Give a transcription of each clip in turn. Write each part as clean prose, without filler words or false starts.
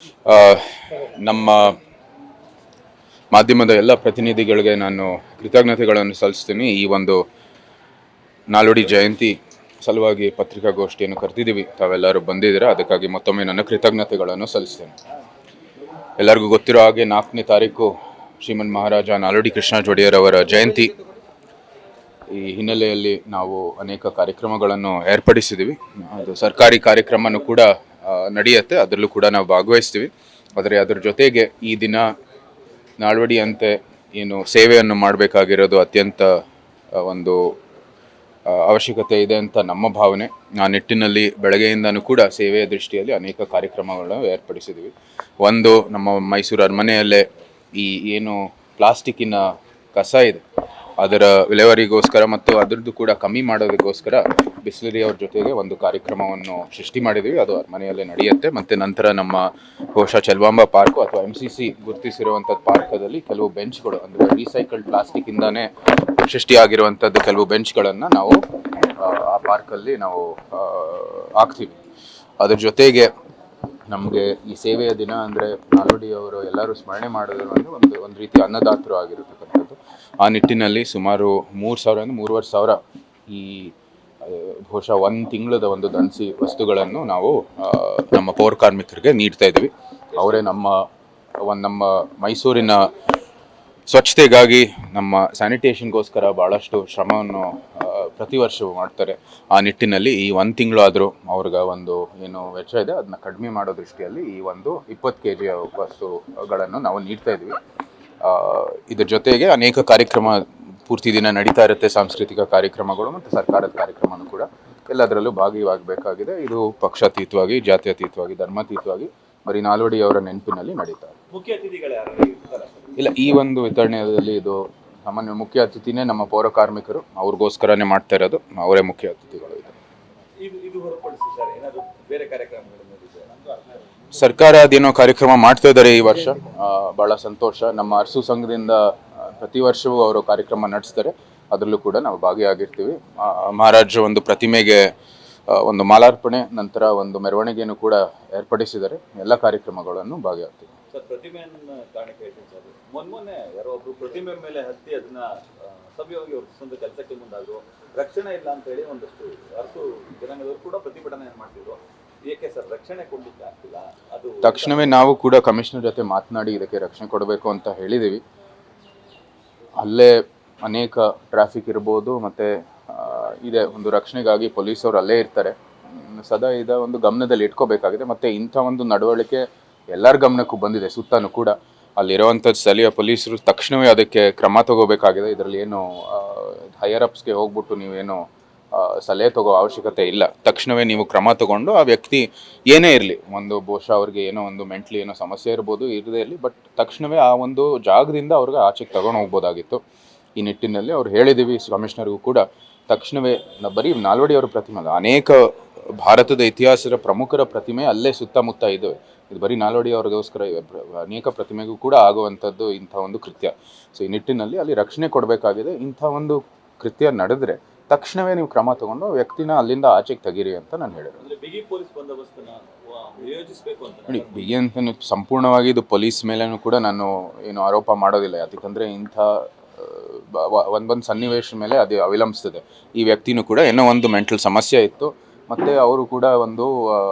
ಆ, ನಮ್ಮ ಮಾಧ್ಯಮದ ಎಲ್ಲ ಪ್ರತಿನಿಧಿಗಳಿಗೆ ನಾನು ಕೃತಜ್ಞತೆಗಳನ್ನು ಸಲ್ಲಿಸ್ತೀನಿ. ಈ ಒಂದು ನಾಲ್ವಡಿ ಜಯಂತಿ ಸಲುವಾಗಿ ಪತ್ರಿಕಾಗೋಷ್ಠಿಯನ್ನು ಕರೆದಿದ್ದೀವಿ, ತಾವೆಲ್ಲರೂ ಬಂದಿದ್ದೀರಾ, ಅದಕ್ಕಾಗಿ ಮತ್ತೊಮ್ಮೆ ನನ್ನ ಕೃತಜ್ಞತೆಗಳನ್ನು ಸಲ್ಲಿಸ್ತೇನೆ. ಎಲ್ಲರಿಗೂ ಗೊತ್ತಿರೋ ಹಾಗೆ 4ನೇ ತಾರೀಕು ಶ್ರೀಮನ್ ಮಹಾರಾಜ ನಾಲ್ವಡಿ ಕೃಷ್ಣರಾಜ ಒಡೆಯರ್ ಅವರ ಜಯಂತಿ. ಈ ಹಿನ್ನೆಲೆಯಲ್ಲಿ ನಾವು ಅನೇಕ ಕಾರ್ಯಕ್ರಮಗಳನ್ನು ಏರ್ಪಡಿಸಿದ್ದೀವಿ. ಅದು ಸರ್ಕಾರಿ ಕಾರ್ಯಕ್ರಮನೂ ಕೂಡ ನಡೆಯುತ್ತೆ, ಅದರಲ್ಲೂ ಕೂಡ ನಾವು ಭಾಗವಹಿಸ್ತೀವಿ. ಆದರೆ ಅದರ ಜೊತೆಗೆ ಈ ದಿನ ನಾಲ್ವಡಿಯಂತೆ ಏನು ಸೇವೆಯನ್ನು ಮಾಡಬೇಕಾಗಿರೋದು ಅತ್ಯಂತ ಒಂದು ಅವಶ್ಯಕತೆ ಇದೆ ಅಂತ ನಮ್ಮ ಭಾವನೆ. ಆ ನಿಟ್ಟಿನಲ್ಲಿ ಬೆಳಗ್ಗೆಯಿಂದನೂ ಕೂಡ ಸೇವೆಯ ದೃಷ್ಟಿಯಲ್ಲಿ ಅನೇಕ ಕಾರ್ಯಕ್ರಮಗಳನ್ನು ಏರ್ಪಡಿಸಿದ್ದೀವಿ. ಒಂದು, ನಮ್ಮ ಮೈಸೂರು ಅರಮನೆಯಲ್ಲೇ ಈ ಏನು ಪ್ಲಾಸ್ಟಿಕ್ಕಿನ ಕಸ ಇದೆ ಅದರ ವಿಲೇವಾರಿಗೋಸ್ಕರ ಮತ್ತು ಅದರದ್ದು ಕೂಡ ಕಮ್ಮಿ ಮಾಡೋದಕ್ಕೋಸ್ಕರ ಬಿಸ್ಲರಿ ಅವ್ರ ಜೊತೆಗೆ ಒಂದು ಕಾರ್ಯಕ್ರಮವನ್ನು ಸೃಷ್ಟಿ ಮಾಡಿದ್ದೀವಿ. ಅದು ಅರಮನೆಯಲ್ಲೇ ನಡೆಯುತ್ತೆ. ಮತ್ತು ನಂತರ ನಮ್ಮ ಬಹುಶಃ ಚೆಲುವಾಂಬ ಪಾರ್ಕು ಅಥವಾ MCC ಗುರುತಿಸಿರುವಂಥದ್ದು ಪಾರ್ಕದಲ್ಲಿ ಕೆಲವು ಬೆಂಚ್ಗಳು, ಅಂದರೆ ರೀಸೈಕಲ್ಡ್ ಪ್ಲಾಸ್ಟಿಕ್ಕಿಂದಾನೇ ಸೃಷ್ಟಿಯಾಗಿರುವಂಥದ್ದು ಕೆಲವು ಬೆಂಚ್ಗಳನ್ನು ನಾವು ಆ ಪಾರ್ಕಲ್ಲಿ ನಾವು ಹಾಕ್ತೀವಿ. ಅದ್ರ ಜೊತೆಗೆ ನಮಗೆ ಈ ಸೇವೆಯ ದಿನ ಅಂದರೆ ನಾಲ್ವಡಿ ಅವರು ಎಲ್ಲರೂ ಸ್ಮರಣೆ ಮಾಡೋದು ಅಂದರೆ ಒಂದು ರೀತಿ ಅನ್ನದಾತರು ಆಗಿರತಕ್ಕಂಥದ್ದು. ಆ ನಿಟ್ಟಿನಲ್ಲಿ ಸುಮಾರು 3,000-3,500 ಈ ಬಹುಶಃ 1 ತಿಂಗಳದ ಒಂದು ದಿನಸಿ ವಸ್ತುಗಳನ್ನು ನಾವು ನಮ್ಮ ಪೌರ ಕಾರ್ಮಿಕರಿಗೆ ನೀಡ್ತಾ ಇದ್ದೀವಿ. ಅವರೇ ನಮ್ಮ ಮೈಸೂರಿನ ಸ್ವಚ್ಛತೆಗಾಗಿ, ನಮ್ಮ ಸ್ಯಾನಿಟೇಷನ್ಗೋಸ್ಕರ ಭಾಳಷ್ಟು ಶ್ರಮವನ್ನು ಪ್ರತಿ ವರ್ಷವೂ ಮಾಡ್ತಾರೆ. ಆ ನಿಟ್ಟಿನಲ್ಲಿ ಈ 1 ತಿಂಗಳು ಆದರೂ ಅವ್ರಿಗೆ ಒಂದು ಏನು ವೆಚ್ಚ ಇದೆ ಅದನ್ನ ಕಡಿಮೆ ಮಾಡೋ ದೃಷ್ಟಿಯಲ್ಲಿ ಈ ಒಂದು 20 kg ವಸ್ತುಗಳನ್ನು ನಾವು ನೀಡ್ತಾ ಇದ್ವಿ. ಇದ್ರ ಜೊತೆಗೆ ಅನೇಕ ಕಾರ್ಯಕ್ರಮ ಪೂರ್ತಿ ದಿನ ನಡೀತಾ ಇರುತ್ತೆ, ಸಾಂಸ್ಕೃತಿಕ ಕಾರ್ಯಕ್ರಮಗಳು ಮತ್ತು ಸರ್ಕಾರದ ಕಾರ್ಯಕ್ರಮನೂ ಕೂಡ ಎಲ್ಲದರಲ್ಲೂ ಭಾಗಿಯಾಗಬೇಕಾಗಿದೆ. ಇದು ಪಕ್ಷಾತೀತವಾಗಿ, ಜಾತ್ಯತೀತವಾಗಿ, ಧರ್ಮಾತೀತವಾಗಿ ಬರೀ ನಾಲ್ವಡಿ ಅವರ ನೆನಪಿನಲ್ಲಿ ನಡೀತಾರೆ. ಮುಖ್ಯ ಅತಿಥಿಗಳು ಇಲ್ಲ, ಈ ಒಂದು ವಿತರಣೆಯಲ್ಲಿ ಇದು ಸಾಮಾನ್ಯ ಮುಖ್ಯ ಅತಿಥಿನೇ ನಮ್ಮ ಪೌರ ಕಾರ್ಮಿಕರು, ಅವ್ರಿಗೋಸ್ಕರನೇ ಮಾಡ್ತಾ ಇರೋದು, ಅವರೇ ಮುಖ್ಯ ಅತಿಥಿಗಳು. ಇದು ಹೊರತುಪಡಿಸಿ ಸರ್ ಏನಾದರೂ ಬೇರೆ ಕಾರ್ಯಕ್ರಮಗಳು ಸರ್ಕಾರ ಅದೇನೋ ಕಾರ್ಯಕ್ರಮ ಮಾಡ್ತಾ ಇದ್ದಾರೆ ಈ ವರ್ಷ, ಭಾಳ ಸಂತೋಷ. ನಮ್ಮ ಅರಸು ಸಂಘದಿಂದ ಪ್ರತಿ ವರ್ಷವೂ ಅವರು ಕಾರ್ಯಕ್ರಮ ನಡೆಸ್ತಾರೆ, ಅದರಲ್ಲೂ ಕೂಡ ನಾವು ಭಾಗಿಯಾಗಿರ್ತೀವಿ. ಮಹಾರಾಜರ ಒಂದು ಪ್ರತಿಮೆಗೆ ಒಂದು ಮಾಲಾರ್ಪಣೆ ನಂತರ ಒಂದು ಮೆರವಣಿಗೆಯನ್ನು ಕೂಡ ಏರ್ಪಡಿಸಿದ್ದಾರೆ. ಎಲ್ಲ ಕಾರ್ಯಕ್ರಮಗಳನ್ನು ಭಾಗಿಯಾಗ್ತೀವಿ. ಸರ್, ಪ್ರತಿಮೆಯನ್ನು ಕಾಣಿಕೆ ಐತೆ ಸರ್, ಮೊನ್ನೆ ಯಾರೋ ಒಬ್ರು ಪ್ರತಿಮೆ ಮೇಲೆ ಹತ್ತಿ ಅದನ್ನ ಸಭೆಯಾಗಿ ಒಂದು ಕೆಲಸಕ್ಕೆ ಮುಂದಾದ್ರು, ರಕ್ಷಣೆ ಇಲ್ಲ ಅಂತ ಹೇಳಿ ಒಂದಷ್ಟು ಅರಸು ಜನಾಂಗದವರು ಕೂಡ ಪ್ರತಿಭಟನೆ ಮಾಡ್ತಿದ್ರು. ಏಕೆ ಸರ್ ರಕ್ಷಣೆ ಕೊಡ್ಲಿಕ್ಕೆ ಆಗ್ತಿಲ್ಲ? ಅದು ತಕ್ಷಣವೇ ನಾವು ಕೂಡ ಕಮಿಷನರ್ ಜೊತೆ ಮಾತನಾಡಿ ಇದಕ್ಕೆ ರಕ್ಷಣೆ ಕೊಡಬೇಕು ಅಂತ ಹೇಳಿದ್ದೀವಿ. ಅಲ್ಲೇ ಅನೇಕ ಟ್ರಾಫಿಕ್ ಇರ್ಬೋದು, ಮತ್ತು ಇದೆ ಒಂದು ರಕ್ಷಣೆಗಾಗಿ ಪೊಲೀಸವರು ಅಲ್ಲೇ ಇರ್ತಾರೆ. ಸದಾ ಇದ ಒಂದು ಗಮನದಲ್ಲಿ ಇಟ್ಕೋಬೇಕಾಗಿದೆ. ಮತ್ತು ಇಂಥ ಒಂದು ನಡವಳಿಕೆ ಎಲ್ಲರ ಗಮನಕ್ಕೂ ಬಂದಿದೆ, ಸುತ್ತಲೂ ಕೂಡ ಅಲ್ಲಿರುವಂಥದ್ದು ಸ್ಥಳೀಯ ಪೊಲೀಸರು ತಕ್ಷಣವೇ ಅದಕ್ಕೆ ಕ್ರಮ ತಗೋಬೇಕಾಗಿದೆ. ಇದರಲ್ಲಿ ಏನು ಹೈಯರ್ ಅಪ್ಸ್ಗೆ ಹೋಗ್ಬಿಟ್ಟು ನೀವೇನು ಸಲಹೆ ತಗೋ ಅವಶ್ಯಕತೆ ಇಲ್ಲ. ತಕ್ಷಣವೇ ನೀವು ಕ್ರಮ ತಗೊಂಡು ಆ ವ್ಯಕ್ತಿ ಏನೇ ಇರಲಿ, ಒಂದು ಬಹುಶಃ ಅವ್ರಿಗೆ ಏನೋ ಒಂದು ಮೆಂಟ್ಲಿ ಏನೋ ಸಮಸ್ಯೆ ಇರ್ಬೋದು, ಇರದೇ ಇರಲಿ, ಬಟ್ ತಕ್ಷಣವೇ ಆ ಒಂದು ಜಾಗದಿಂದ ಅವ್ರಿಗೆ ಆಚೆಗೆ ತಗೊಂಡು ಹೋಗ್ಬೋದಾಗಿತ್ತು. ಈ ನಿಟ್ಟಿನಲ್ಲಿ ಅವ್ರು ಹೇಳಿದ್ದೀವಿ ಕಮಿಷನರ್ಗೂ ಕೂಡ. ತಕ್ಷಣವೇ ಬರೀ ನಾಲ್ವಡಿ ಅವರ ಪ್ರತಿಮೆ ಅಲ್ಲ, ಅನೇಕ ಭಾರತದ ಇತಿಹಾಸದ ಪ್ರಮುಖರ ಪ್ರತಿಮೆ ಅಲ್ಲೇ ಸುತ್ತಮುತ್ತ ಇದ್ದಾವೆ. ಇದು ಬರೀ ನಾಲ್ವಡಿ ಅವ್ರಿಗೋಸ್ಕರ ಅನೇಕ ಪ್ರತಿಮೆಗೂ ಕೂಡ ಆಗುವಂಥದ್ದು ಇಂಥ ಒಂದು ಕೃತ್ಯ. ಸೊ ಈ ನಿಟ್ಟಿನಲ್ಲಿ ಅಲ್ಲಿ ರಕ್ಷಣೆ ಕೊಡಬೇಕಾಗಿದೆ. ಇಂಥ ಒಂದು ಕೃತ್ಯ ನಡೆದರೆ ತಕ್ಷಣವೇ ನೀವು ಕ್ರಮ ತಗೊಂಡು ವ್ಯಕ್ತಿನ ಅಲ್ಲಿಂದ ಆಚೆಗೆ ತೆಗೀರಿ ಅಂತ ನಾನು ಹೇಳಿರೋದು. ಬಿಗಿ ಪೊಲೀಸ್ ಬಂದೋಬಸ್ತನ್ನ ನಿಯೋಜಿಸಬೇಕು ಅಂತ ನೋಡಿ, ಬಿಗಿ ಅಂತ ಸಂಪೂರ್ಣವಾಗಿ ಇದು ಪೊಲೀಸ್ ಮೇಲೇನೂ ಕೂಡ ನಾನು ಏನು ಆರೋಪ ಮಾಡೋದಿಲ್ಲ. ಯಾಕಂದರೆ ಇಂಥ ಒಂದೊಂದು ಸನ್ನಿವೇಶ ಮೇಲೆ ಅದು ಅವಲಂಬಿಸ್ತದೆ. ಈ ವ್ಯಕ್ತಿನೂ ಕೂಡ ಏನೋ ಒಂದು ಮೆಂಟಲ್ ಸಮಸ್ಯೆ ಇತ್ತು, ಮತ್ತು ಅವರು ಕೂಡ ಒಂದು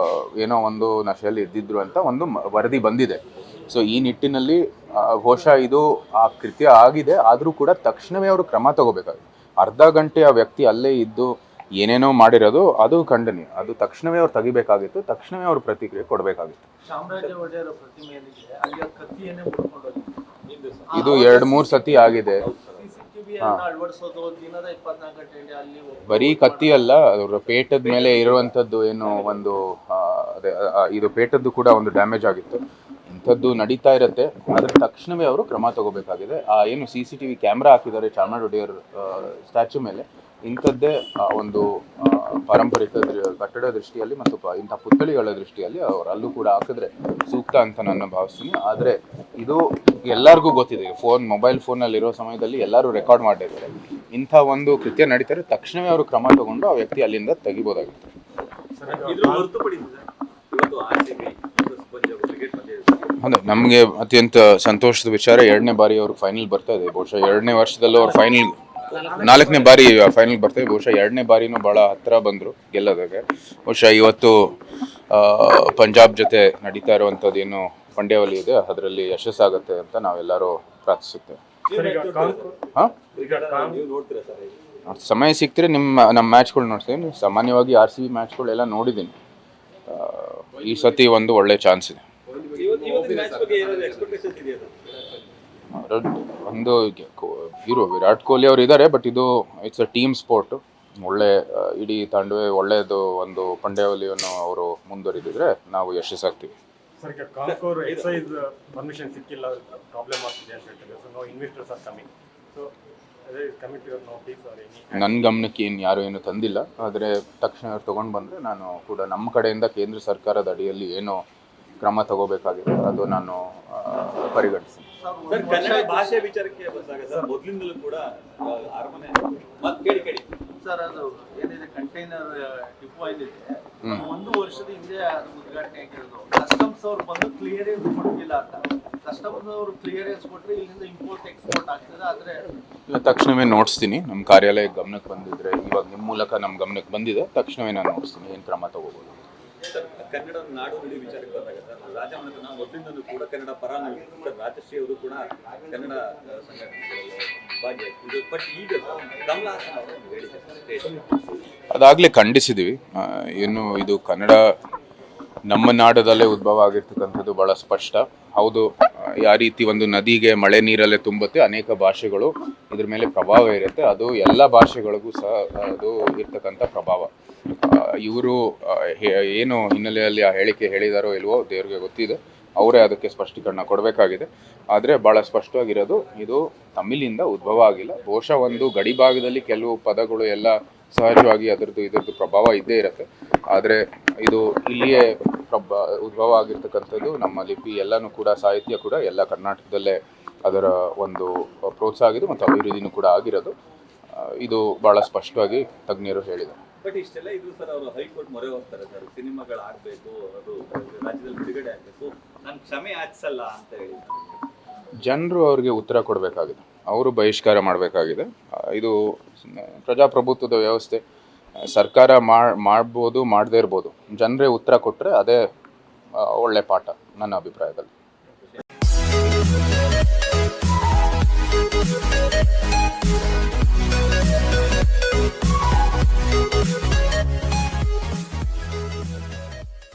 ಏನೋ ಒಂದು ನಶೆಯಲ್ಲಿ ಇದ್ದಿದ್ರು ಅಂತ ಒಂದು ವರದಿ ಬಂದಿದೆ. ಸೊ ಈ ನಿಟ್ಟಿನಲ್ಲಿ ಬಹುಶಃ ಇದು ಆ ಕೃತ್ಯ ಆಗಿದೆ, ಆದರೂ ಕೂಡ ತಕ್ಷಣವೇ ಅವರು ಕ್ರಮ ತಗೋಬೇಕಾಗಿದೆ. ಅರ್ಧ ಗಂಟೆ ಆ ವ್ಯಕ್ತಿ ಅಲ್ಲೇ ಇದ್ದು ಏನೇನೋ ಮಾಡಿರೋದು ಅದು ಖಂಡನೀಯ. ಅದು ತಕ್ಷಣವೇ ಅವ್ರು ತೆಗಿಬೇಕಾಗಿತ್ತು, ತಕ್ಷಣವೇ ಅವ್ರು ಪ್ರತಿಕ್ರಿಯೆ ಕೊಡಬೇಕಾಗಿತ್ತು. ಇದು 2-3 ಸತಿ ಆಗಿದೆ. ಬರೀ ಕತ್ತಿ ಅಲ್ಲ, ಅವ್ರ ಪೇಟದ ಮೇಲೆ ಇರುವಂಥದ್ದು ಏನು ಒಂದು ಇದು ಪೇಟದ್ದು ಕೂಡ ಒಂದು ಡ್ಯಾಮೇಜ್ ಆಗಿತ್ತು. ಇಂಥದ್ದು ನಡೀತಾ ಇರುತ್ತೆ, ಅದ್ರ ತಕ್ಷಣವೇ ಅವರು ಕ್ರಮ ತಗೋಬೇಕಾಗಿದೆ. ಆ ಏನು CCTV ಕ್ಯಾಮ್ರಾ ಹಾಕಿದ್ದಾರೆ ಚಾಮರಾಜ ಒಡೆಯರ್ ಸ್ಟ್ಯಾಚ್ಯೂ ಮೇಲೆ, ಇಂಥದ್ದೇ ಒಂದು ಪಾರಂಪರಿಕ ಕಟ್ಟಡ ದೃಷ್ಟಿಯಲ್ಲಿ ಮತ್ತು ಇಂಥ ಪುತ್ಥಳಿಗಳ ದೃಷ್ಟಿಯಲ್ಲಿ ಅವರು ಅಲ್ಲೂ ಕೂಡ ಹಾಕಿದ್ರೆ ಸೂಕ್ತ ಅಂತ ನನ್ನ ಭಾವಿಸ್ತೀನಿ. ಆದರೆ ಇದು ಎಲ್ಲರಿಗೂ ಗೊತ್ತಿದೆ, ಮೊಬೈಲ್ ಫೋನಲ್ಲಿರೋ ಸಮಯದಲ್ಲಿ ಎಲ್ಲರೂ ರೆಕಾರ್ಡ್ ಮಾಡಿದ್ದಾರೆ. ಇಂಥ ಒಂದು ಕೃತ್ಯ ನಡೀತಾರೆ, ತಕ್ಷಣವೇ ಅವರು ಕ್ರಮ ತಗೊಂಡು ಆ ವ್ಯಕ್ತಿ ಅಲ್ಲಿಂದ ತೆಗಿಬೋದಾಗಿತ್ತು. ಅಂದರೆ ನಮಗೆ ಅತ್ಯಂತ ಸಂತೋಷದ ವಿಚಾರ 2ನೇ ಬಾರಿ ಅವರು ಫೈನಲ್ ಬರ್ತಾ ಇದೆ. ಬಹುಶಃ 2ನೇ ವರ್ಷದಲ್ಲೂ ಅವ್ರು ಫೈನಲ್ 4ನೇ ಬಾರಿ ಫೈನಲ್ ಬರ್ತಾ ಇದೆ. ಬಹುಶಃ 2ನೇ ಬಾರಿನೂ ಭಾಳ ಹತ್ತಿರ ಬಂದರು ಗೆಲ್ಲೋದಾಗೆ. ಬಹುಶಃ ಇವತ್ತು ಪಂಜಾಬ್ ಜೊತೆ ನಡೀತಾ ಇರುವಂಥದ್ದು ಏನು ಪಂದ್ಯಾವಳಿ ಇದೆ ಅದರಲ್ಲಿ ಯಶಸ್ಸಾಗುತ್ತೆ ಅಂತ ನಾವೆಲ್ಲರೂ ಪ್ರಾರ್ಥಿಸುತ್ತೇವೆ. ಹಾಂ, ನೀವು ನೋಡ್ತೀರಾ ಸರ್? ಸಮಯ ಸಿಕ್ತರೆ ನಮ್ಮ ಮ್ಯಾಚ್ಗಳು ನೋಡ್ತೀನಿ. ಸಾಮಾನ್ಯವಾಗಿ RCB ಮ್ಯಾಚ್ಗಳೆಲ್ಲ ನೋಡಿದ್ದೀನಿ. ಈ ಸತಿ ಒಂದು ಒಳ್ಳೆ ಚಾನ್ಸ್ ಇದೆ. ಒಂದು ವಿರಾಟ್ ಕೊಹ್ಲಿ ಅವರು ಇದ್ದಾರೆ, ಬಟ್ ಇದು ಇಟ್ಸ್ ಅ ಟೀಮ್ ಸ್ಪೋರ್ಟ್. ಒಳ್ಳೆ ಇಡೀ ತಂಡವೇ ಒಳ್ಳೆಯದು ಒಂದು ಪಂದ್ಯಾವಳಿಯನ್ನು ಅವರು ಮುಂದುವರಿದಿದ್ರೆ ನಾವು ಯಶಸ್ಸಾಗ್ತೀವಿ. ಸರ್, ಈಗ ಕಾಂಕೋರ್ ಎಕ್ಸೈಸ್ ಪರ್ಮಿಷನ್ ಸಿಕ್ಕಿಲ್ಲ, ಪ್ರಾಬ್ಲಮ್ ಆಗ್ತಿದೆ ಅಂತ ಹೇಳ್ತಾರೆ. So no investors are coming. So coming to your notice are any? ನನ್ನ ಗಮನಕ್ಕೆ ಯಾರು ಏನು ತಂದಿಲ್ಲ, ಆದರೆ ತಕ್ಷಣ ಅವ್ರು ತೊಗೊಂಡು ಬಂದರೆ ನಾನು ಕೂಡ ನಮ್ಮ ಕಡೆಯಿಂದ ಕೇಂದ್ರ ಸರ್ಕಾರದ ಅಡಿಯಲ್ಲಿ ಏನು ಕ್ರಮ ತಗೋಬೇಕಾಗಿದೆ ಅದು ನಾನು ಪರಿಗಣಿಸ್ತೀನಿ. ಸರ್, ಕನ್ನಡ ಭಾಷೆ ವಿಚಾರಕ್ಕೆ ಬಂದಾಗ ಸರ್, ಮೊದಲಿಂದಲೂ ಕೂಡ ಅರಮನೆ ಕೇಳಿ ಸರ್, ಅದು ಏನಿದೆ ಕಂಟೈನರ್ ಡಿಪೋ ಏನಿದೆ, 1 ವರ್ಷದ ಹಿಂದೆ ಅದು ಉದ್ಘಾಟನೆ ಆಗಿರೋದು. ಕಸ್ಟಮ್ಸ್ ಅವ್ರು ಬಂದು ಕ್ಲಿಯರೆನ್ಸ್ ಕೊಟ್ಟಿಲ್ಲ ಅಂತ. ಕಸ್ಟಮ್ಸ್ ಅವರು ಕ್ಲಿಯರೆನ್ಸ್ ಕೊಟ್ಟರೆ ಇಲ್ಲಿಂದ ಇಂಪೋರ್ಟ್ ಎಕ್ಸ್ಪೋರ್ಟ್ ಆಗ್ತದೆ. ಆದರೆ ತಕ್ಷಣವೇ ನೋಡಿಸ್ತೀನಿ. ನಮ್ಮ ಕಾರ್ಯಾಲಯ ಗಮನಕ್ಕೆ ಬಂದಿದ್ರೆ, ಇವಾಗ ನಿಮ್ಮ ಮೂಲಕ ನಮ್ಮ ಗಮನಕ್ಕೆ ಬಂದಿದೆ, ತಕ್ಷಣವೇ ನಾನು ನೋಡಿಸ್ತೀನಿ ಏನು ಕ್ರಮ ತಗೋಬೋದು. ಸರ್, ಕನ್ನಡ ನಾಡು ನುಡಿ ವಿಚಾರಕ್ಕೆ ಬಂದಾಗ ಸರ್, ರಾಜಮನೆತನ ಮೊದಲಿಂದಲೂ ಕೂಡ ಕನ್ನಡ ಪರ ಸರ್, ರಾಜಶ್ರೀ ಅವರು ಕೂಡ ಕನ್ನಡ ಸಂಘಟನೆಗಳಲ್ಲಿ ಭಾಗಿಯಾಗ್ತಿದ್ರು. ಬಟ್ ಈಗ ಕಮಲ ಹಾಸನ್ ಅವರು ಹೇಳಿದ್ದಾರೆ, ಅದಾಗಲೇ ಖಂಡಿಸಿದ್ದೀವಿ. ಏನು ಇದು ಕನ್ನಡ ನಮ್ಮ ನಾಡದಲ್ಲೇ ಉದ್ಭವ ಆಗಿರ್ತಕ್ಕಂಥದ್ದು ಭಾಳ ಸ್ಪಷ್ಟ. ಹೌದು, ಯಾವ ರೀತಿ ಒಂದು ನದಿಗೆ ಮಳೆ ನೀರಲ್ಲೇ ತುಂಬುತ್ತೆ, ಅನೇಕ ಭಾಷೆಗಳು ಇದ್ರ ಮೇಲೆ ಪ್ರಭಾವ ಇರುತ್ತೆ. ಅದು ಎಲ್ಲ ಭಾಷೆಗಳಿಗೂ ಸಹ ಅದು ಇರ್ತಕ್ಕಂಥ ಪ್ರಭಾವ. ಇವರು ಏನು ಹಿನ್ನೆಲೆಯಲ್ಲಿ ಆ ಹೇಳಿಕೆ ಹೇಳಿದಾರೋ ಇಲ್ವೋ ದೇವ್ರಿಗೆ ಗೊತ್ತಿದೆ. ಅವರೇ ಅದಕ್ಕೆ ಸ್ಪಷ್ಟೀಕರಣ ಕೊಡಬೇಕಾಗಿದೆ. ಆದರೆ ಭಾಳ ಸ್ಪಷ್ಟವಾಗಿರೋದು, ಇದು ತಮಿಳಿಂದ ಉದ್ಭವ ಆಗಿಲ್ಲ. ಬಹುಶಃ ಒಂದು ಗಡಿ ಭಾಗದಲ್ಲಿ ಕೆಲವು ಪದಗಳು ಎಲ್ಲ ಸಹಜವಾಗಿ ಇದರದ್ದು ಪ್ರಭಾವ ಇದ್ದೇ ಇರುತ್ತೆ. ಆದರೆ ಇದು ಇಲ್ಲಿಯೇ ಉದ್ಭವ ಆಗಿರ್ತಕ್ಕಂಥದ್ದು. ನಮ್ಮ ಲಿಪಿ ಎಲ್ಲನೂ ಕೂಡ, ಸಾಹಿತ್ಯ ಕೂಡ ಎಲ್ಲ ಕರ್ನಾಟಕದಲ್ಲೇ ಅದರ ಒಂದು ಪ್ರೋತ್ಸಾಹ ಆಗಿದೆ ಮತ್ತು ಅಭಿವೃದ್ಧಿನೂ ಕೂಡ ಆಗಿರೋದು. ಇದು ಭಾಳ ಸ್ಪಷ್ಟವಾಗಿ ತಜ್ಞರು ಹೇಳಿದ್ದಾರೆ. ಬಟ್ ಇಷ್ಟೆಲ್ಲ ಇದು ಸರ್, ಅವರು ಹೈಕೋರ್ಟ್ ಮೊರೆ ಹೋಗ್ತಾರೆ ಸರ್, ಸಿನಿಮಾಗಳು ಆಗಬೇಕು, ಅದು ರಾಜ್ಯದಲ್ಲಿ ಬಿಡುಗಡೆ ಆಗಬೇಕು, ನಾನು ಕ್ಷಮೆ ಯಾಚಿಸಲ್ಲ ಅಂತ ಹೇಳಿ ಜನರು ಅವ್ರಿಗೆ ಉತ್ತರ ಕೊಡಬೇಕಾಗಿದೆ. ಅವರು ಬಹಿಷ್ಕಾರ ಮಾಡಬೇಕಾಗಿದೆ. ಇದು ಪ್ರಜಾಪ್ರಭುತ್ವದ ವ್ಯವಸ್ಥೆ. ಸರ್ಕಾರ ಮಾಡ್ಬೋದು, ಮಾಡದೇ ಇರ್ಬೋದು. ಜನರೇ ಉತ್ತರ ಕೊಟ್ಟರೆ ಅದೇ ಒಳ್ಳೆ ಪಾಠ ನನ್ನ ಅಭಿಪ್ರಾಯದಲ್ಲಿ.